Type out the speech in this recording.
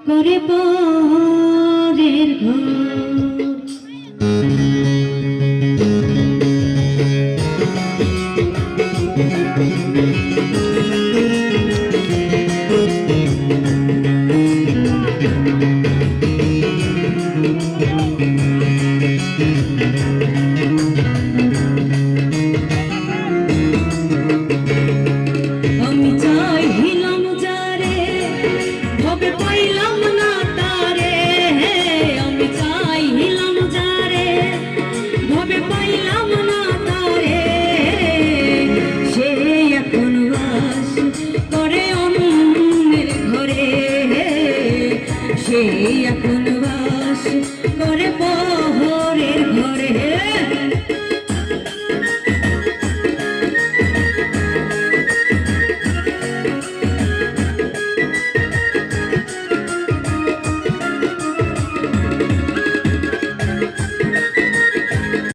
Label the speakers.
Speaker 1: করে পরের ঘর। আমি চাইলাম যারে ভবে পাইলাম না তারে, আমি চাইলাম যারে ভবে পাইলাম না তারে, সে এখন বাস করে অন্যের ঘরে, সে এখন